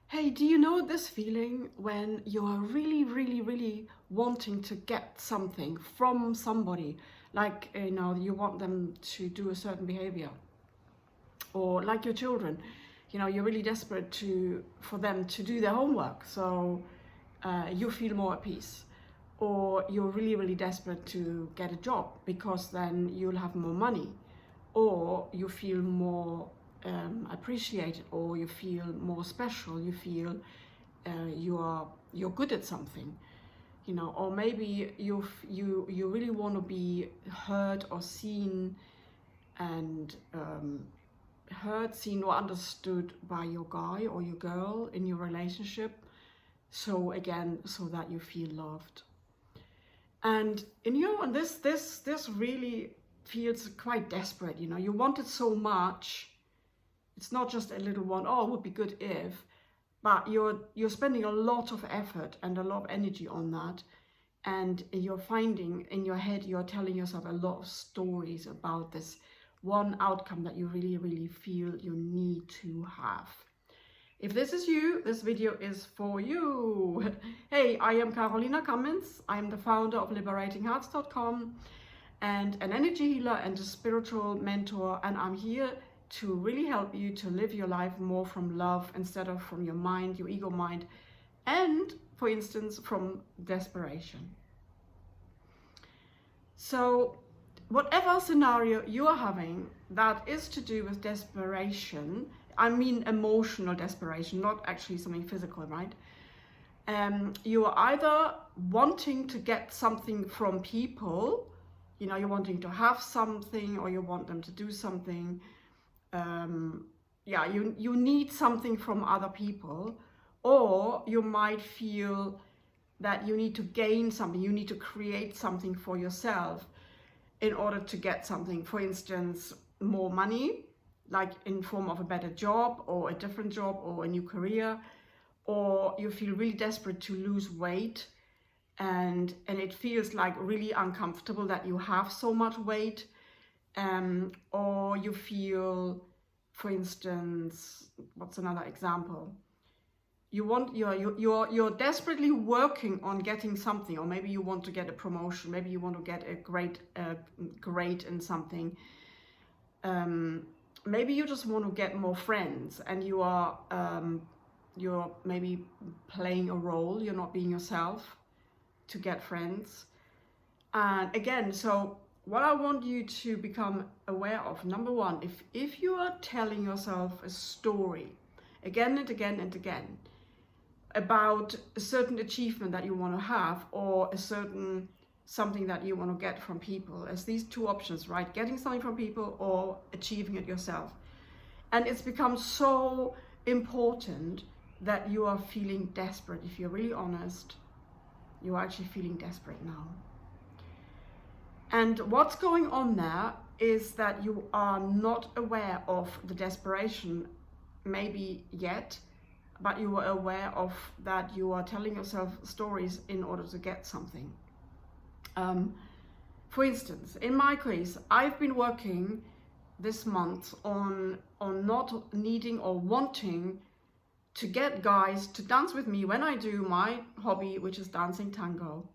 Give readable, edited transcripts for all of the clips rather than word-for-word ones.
Hey, do you know this feeling when you are really wanting to get something from somebody? Like, you want them to do a certain behavior, or like your children, you're really desperate for them to do their homework, so you feel more at peace. Or you're really desperate to get a job because then you'll have more money, or you feel more appreciated, or you feel more special, you feel you're good at something, or maybe you really want to be heard or seen, and heard, seen, or understood by your guy or your girl in your relationship. So again, so that you feel loved. And and this really feels quite desperate. You want it so much. It's not just a little one, oh, it would be good if, but you're spending a lot of effort and a lot of energy on that. And you're finding in your head, you're telling yourself a lot of stories about this one outcome that you really feel you need to have. If this is you, this video is for you. Hey, I am Cummins. I am the founder of liberatinghearts.com and an energy healer and a spiritual mentor. And I'm here to really help you to live your life more from love instead of from your mind, your ego mind, and, for instance, from desperation. So whatever scenario you are having that is to do with desperation, I mean emotional desperation, not actually something physical, right? You are either wanting to get something from people, you're wanting to have something, or you want them to do something. You need something from other people, or you might feel that you need to gain something, you need to create something for yourself in order to get something. For instance, more money, like in form of a better job or a different job or a new career, or you feel really desperate to lose weight, and it feels like really uncomfortable that you have so much weight, or you feel, for instance, what's another example? You're desperately working on getting something, or maybe you want to get a promotion, maybe you want to get a great grade in something. Maybe you just want to get more friends, and you're maybe playing a role, you're not being yourself to get friends. And again, so what I want you to become aware of, number one, if you are telling yourself a story again and again and again about a certain achievement that you want to have, or a certain something that you want to get from people, as these two options, right? Getting something from people or achieving it yourself. And it's become so important that you are feeling desperate. If you're really honest, you are actually feeling desperate now. And what's going on there is that you are not aware of the desperation, maybe yet, but you are aware of that you are telling yourself stories in order to get something. For instance, in my case, I've been working this month on not needing or wanting to get guys to dance with me when I do my hobby, which is dancing tango.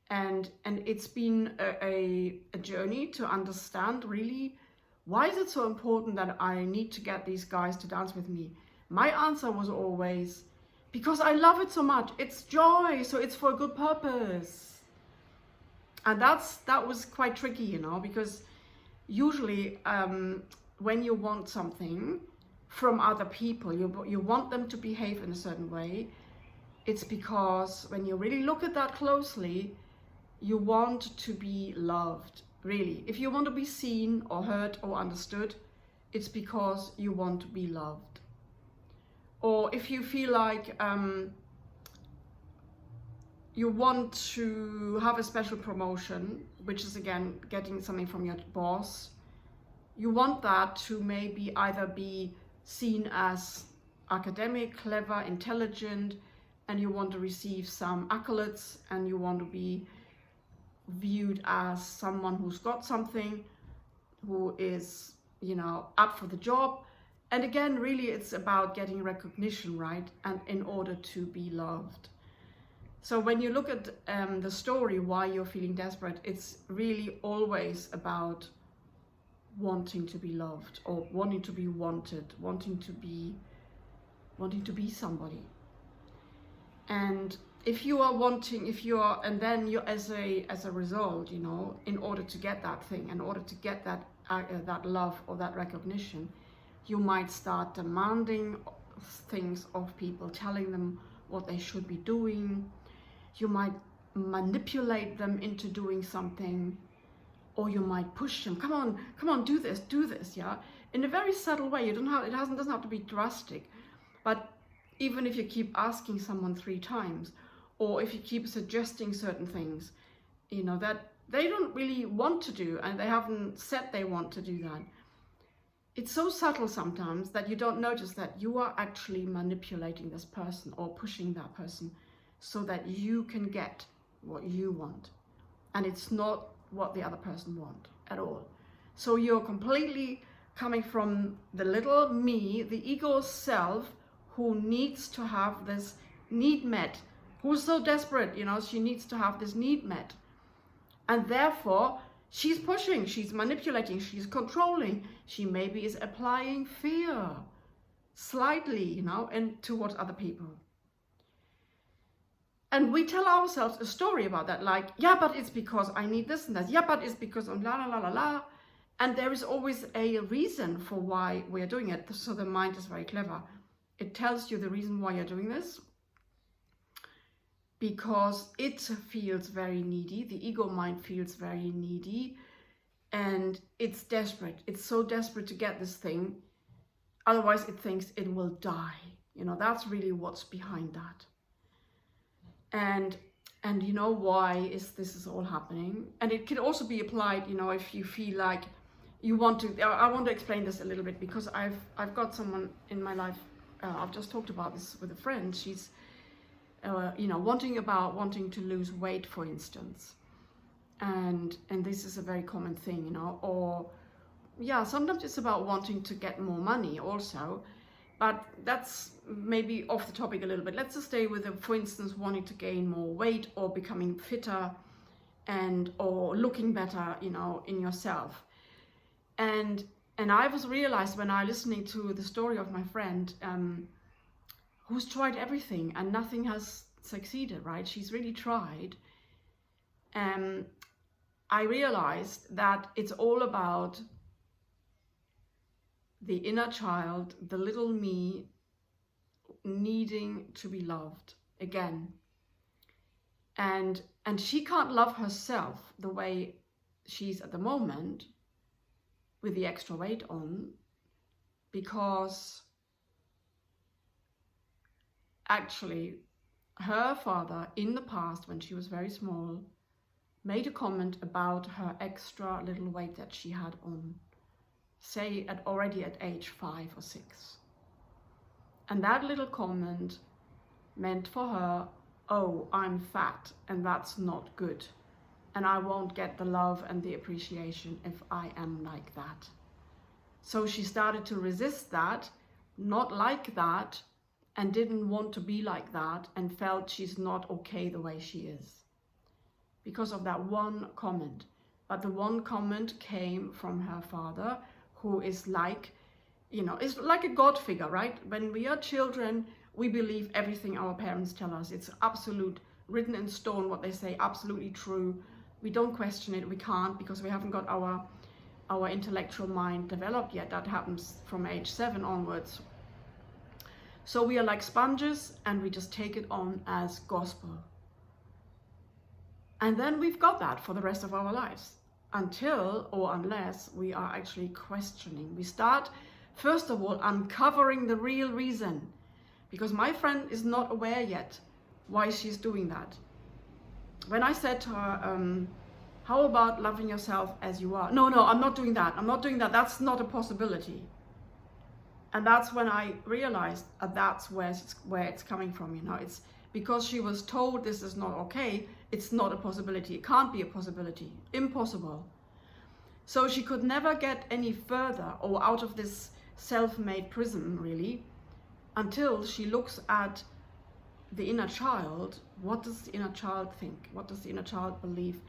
And it's been a journey to understand really, why is it so important that I need to get these guys to dance with me? My answer was always, because I love it so much. It's joy, so it's for a good purpose. And that was quite tricky, because usually when you want something from other people, you want them to behave in a certain way, it's because when you really look at that closely, you want to be loved, really. If you want to be seen or heard or understood, it's because you want to be loved. Or if you feel like you want to have a special promotion, which is again getting something from your boss, you want that to maybe either be seen as academic, clever, intelligent, and you want to receive some accolades, and you want to be viewed as someone who's got something, who is, up for the job. And again, really, it's about getting recognition, right? And in order to be loved. So when you look at the story, why you're feeling desperate, it's really always about wanting to be loved, or wanting to be wanted, wanting to be somebody. And if you are wanting, and then you, as a result, you know, in order to get that thing, in order to get that love or that recognition, you might start demanding things of people, telling them what they should be doing. You might manipulate them into doing something, or you might push them. Come on, do this, yeah. In a very subtle way. It doesn't have to be drastic, but even if you keep asking someone 3 times, or if you keep suggesting certain things, you know, that they don't really want to do, and they haven't said they want to do that. It's so subtle sometimes that you don't notice that you are actually manipulating this person or pushing that person so that you can get what you want. And it's not what the other person wants at all. So you're completely coming from the little me, the ego self, who needs to have this need met, who's so desperate, you know, she needs to have this need met. And therefore, she's pushing, she's manipulating, she's controlling. She maybe is applying fear, slightly, you know, and towards other people. And we tell ourselves a story about that, like, yeah, but it's because I need this and that. Yeah, but it's because of la la la la la. And there is always a reason for why we are doing it. So the mind is very clever. It tells you the reason why you're doing this, because it feels very needy. The ego mind feels very needy, and it's desperate. It's so desperate to get this thing. Otherwise, it thinks it will die. You know, that's really what's behind that. And you know why this is all happening. And it can also be applied, you know, if you feel like you want to. I want to explain this a little bit, because I've got someone in my life. I've just talked about this with a friend. She's you know, wanting to lose weight, for instance, and this is a very common thing, you know. Or yeah, sometimes it's about wanting to get more money also, but that's maybe off the topic a little bit. Let's just stay with for instance, wanting to gain more weight, or becoming fitter, or looking better, you know, in yourself. And I was realized when I listening to the story of my friend, who's tried everything and nothing has succeeded, right? She's really tried. I realized that it's all about the inner child, the little me, needing to be loved again. And she can't love herself the way she's at the moment, with the extra weight on, because actually her father in the past, when she was very small, made a comment about her extra little weight that she had on, say already at age 5 or 6. And that little comment meant for her, oh, I'm fat and that's not good. And I won't get the love and the appreciation if I am like that. So she started to resist that, not like that, and didn't want to be like that, and felt she's not okay the way she is, because of that one comment. But the one comment came from her father, who is like, you know, is like a God figure, right? When we are children, we believe everything our parents tell us. It's absolute, written in stone, what they say, absolutely true. We don't question it. We can't, because we haven't got our intellectual mind developed yet. That happens from age 7 onwards. So we are like sponges, and we just take it on as gospel. And then we've got that for the rest of our lives, until or unless we are actually questioning. We start, first of all, uncovering the real reason, because my friend is not aware yet why she's doing that. When I said to her, how about loving yourself as you are? No, I'm not doing that. I'm not doing that. That's not a possibility. And that's when I realized that's where it's coming from, you know. It's because she was told this is not okay. It's not a possibility. It can't be a possibility. Impossible. So she could never get any further, or out of this self-made prison, really, until she looks at the inner child. What does the inner child think? What does the inner child believe?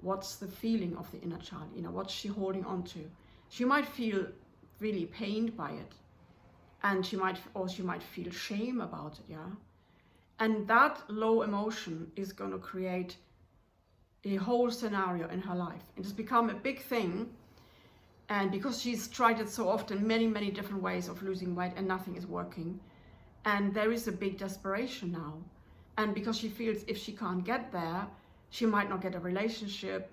What's the feeling of the inner child? You know, what's she holding on to? She might feel really pained by it, and she might feel shame about it, yeah. And that low emotion is going to create a whole scenario in her life. It has become a big thing, and because she's tried it so often, many different ways of losing weight, and nothing is working, and there is a big desperation now. And because she feels if she can't get there, she might not get a relationship,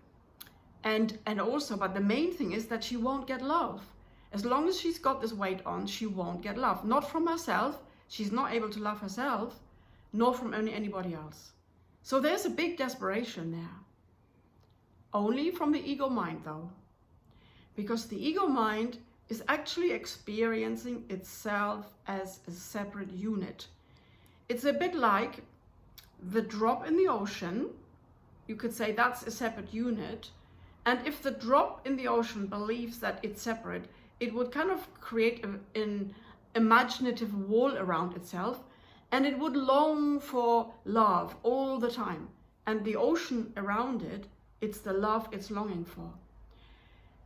and also, but the main thing is that she won't get love. As long as she's got this weight on, she won't get love. Not from herself. She's not able to love herself, nor from anybody else. So there's a big desperation there. Only from the ego mind, though. Because the ego mind is actually experiencing itself as a separate unit. It's a bit like the drop in the ocean. You could say that's a separate unit. And if the drop in the ocean believes that it's separate, it would kind of create an imaginative wall around itself, and it would long for love all the time. And the ocean around it, it's the love it's longing for.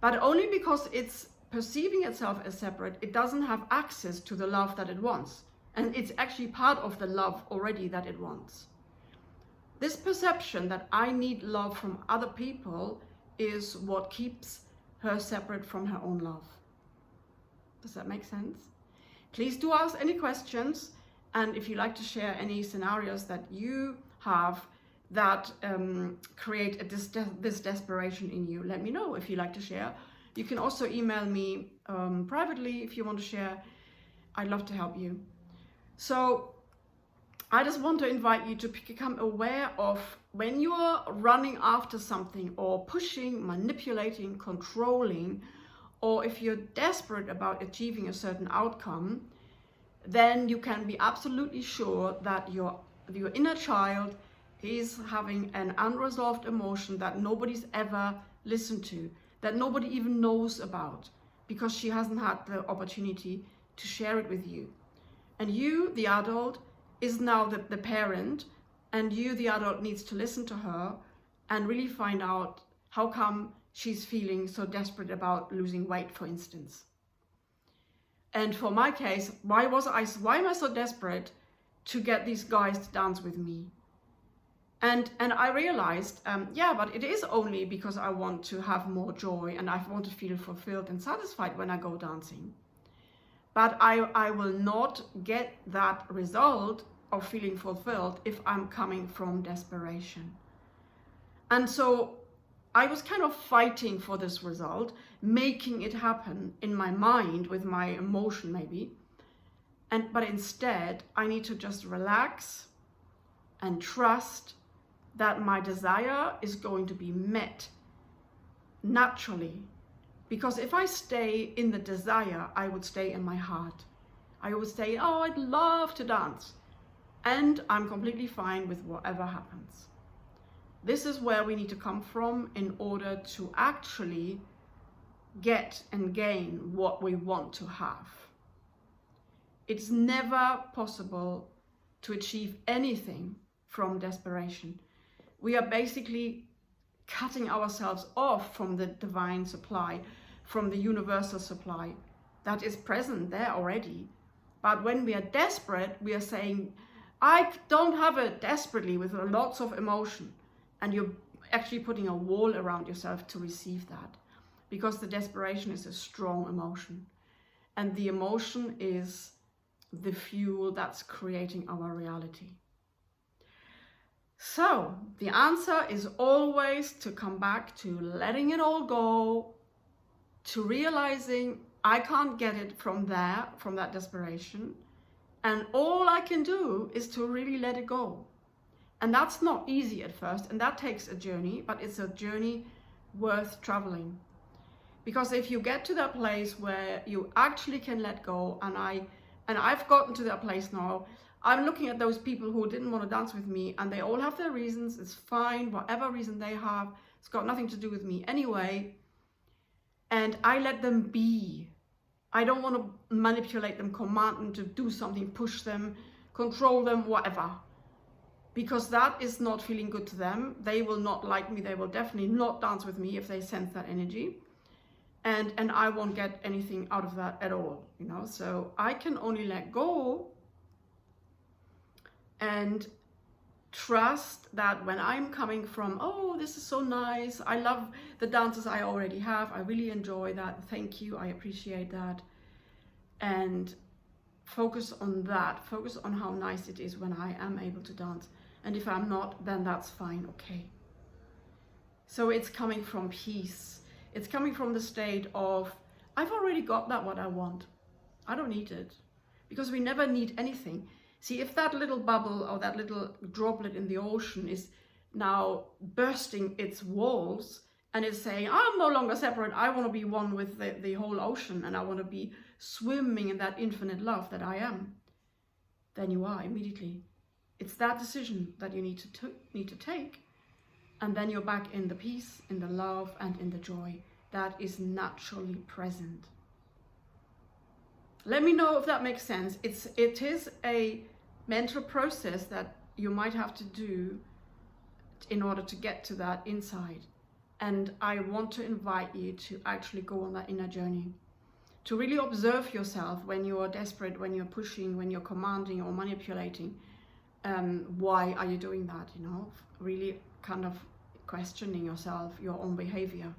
But only because it's perceiving itself as separate, it doesn't have access to the love that it wants. And it's actually part of the love already that it wants. This perception that I need love from other people is what keeps her separate from her own love. Does that make sense? Please do ask any questions, and if you like to share any scenarios that you have that create this desperation in you, let me know if you like to share. You can also email me privately if you want to share. I'd love to help you. So I just want to invite you to become aware of when you are running after something or pushing, manipulating, controlling, or if you're desperate about achieving a certain outcome, then you can be absolutely sure that your inner child is having an unresolved emotion that nobody's ever listened to, that nobody even knows about, because she hasn't had the opportunity to share it with you. And you, the adult, is now the parent, and you, the adult, needs to listen to her and really find out how come she's feeling so desperate about losing weight, for instance. And for my case, why am I so desperate to get these guys to dance with me? And I realized, yeah, but it is only because I want to have more joy and I want to feel fulfilled and satisfied when I go dancing. But I will not get that result of feeling fulfilled if I'm coming from desperation. And so I was kind of fighting for this result, making it happen in my mind with my emotion maybe. But instead, I need to just relax and trust that my desire is going to be met naturally. Because if I stay in the desire, I would stay in my heart. I would say, oh, I'd love to dance. And I'm completely fine with whatever happens. This is where we need to come from in order to actually get and gain what we want to have. It's never possible to achieve anything from desperation. We are basically cutting ourselves off from the divine supply, from the universal supply that is present there already. But when we are desperate, we are saying, I don't have it desperately with lots of emotion. And you're actually putting a wall around yourself to receive that, because the desperation is a strong emotion. And the emotion is the fuel that's creating our reality. So the answer is always to come back to letting it all go, to realizing I can't get it from there, from that desperation. And all I can do is to really let it go. And that's not easy at first, and that takes a journey, but it's a journey worth traveling. Because if you get to that place where you actually can let go, and I've gotten to that place now, I'm looking at those people who didn't want to dance with me, and they all have their reasons. It's fine, whatever reason they have, it's got nothing to do with me anyway. And I let them be. I don't want to manipulate them, command them to do something, push them, control them, whatever. Because that is not feeling good to them. They will not like me. They will definitely not dance with me if they sense that energy. And I won't get anything out of that at all, you know. So I can only let go and trust that when I'm coming from, oh, this is so nice, I love the dances I already have, I really enjoy that, thank you, I appreciate that, and focus on that, focus on how nice it is when I am able to dance. And if I'm not, then that's fine, okay. So it's coming from peace. It's coming from the state of, I've already got that what I want. I don't need it. Because we never need anything. See, if that little bubble or that little droplet in the ocean is now bursting its walls and is saying, I'm no longer separate, I want to be one with the whole ocean, and I want to be swimming in that infinite love that I am, then you are immediately. It's that decision that you need to take. And then you're back in the peace, in the love, and in the joy that is naturally present. Let me know if that makes sense. It is a mental process that you might have to do in order to get to that inside. And I want to invite you to actually go on that inner journey. To really observe yourself when you are desperate, when you're pushing, when you're commanding or manipulating. Why are you doing that, you know? Really kind of questioning yourself, your own behavior.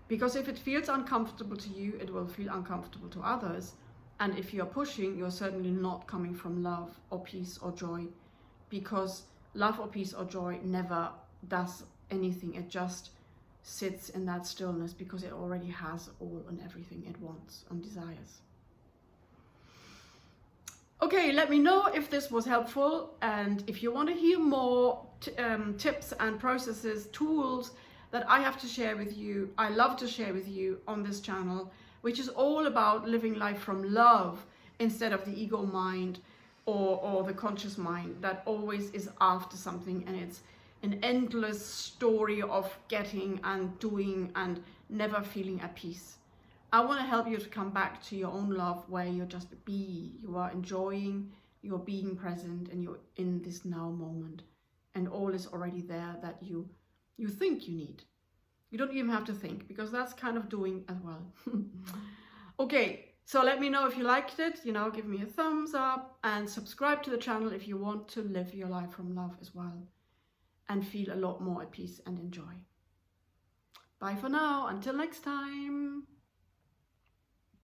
Because if it feels uncomfortable to you, it will feel uncomfortable to others. And if you're pushing, you're certainly not coming from love or peace or joy, because love or peace or joy never does anything. It just sits in that stillness because it already has all and everything it wants and desires. Okay, let me know if this was helpful, and if you want to hear more tips and processes, tools that I have to share with you, I love to share with you on this channel, which is all about living life from love instead of the ego mind or the conscious mind that always is after something, and it's an endless story of getting and doing and never feeling at peace. I want to help you to come back to your own love, where you're just you are enjoying, you're being present, and you're in this now moment, and all is already there that you think you need. You don't even have to think, because that's kind of doing as well. Okay, so let me know if you liked it, you know, give me a thumbs up, and subscribe to the channel if you want to live your life from love as well, and feel a lot more at peace and enjoy. Bye for now, until next time.